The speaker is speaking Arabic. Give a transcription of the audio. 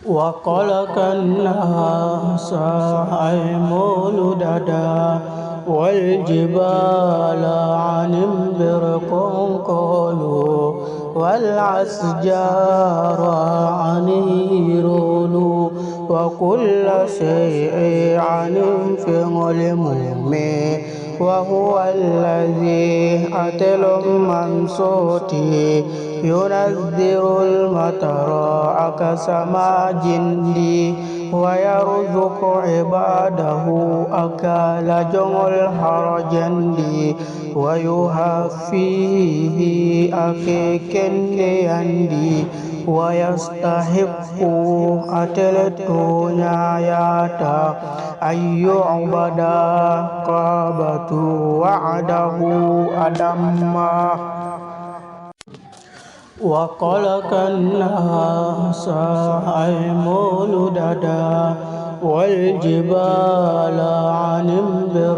وخلق الناس مولدا والجبال عن برق قالوا والأشجار عن رولوا وكل شيء عن فعل مؤمن وهو الذي أتل من صوته ينزل المطر كسما جندي ويرزق عباده أكال جمل هرجندي ويهفيه أكيكندي يندي ويستحق أتلتو نياتا أن يعبد قابة وعده أدما وخلق الناس مولدا والجبال عن برق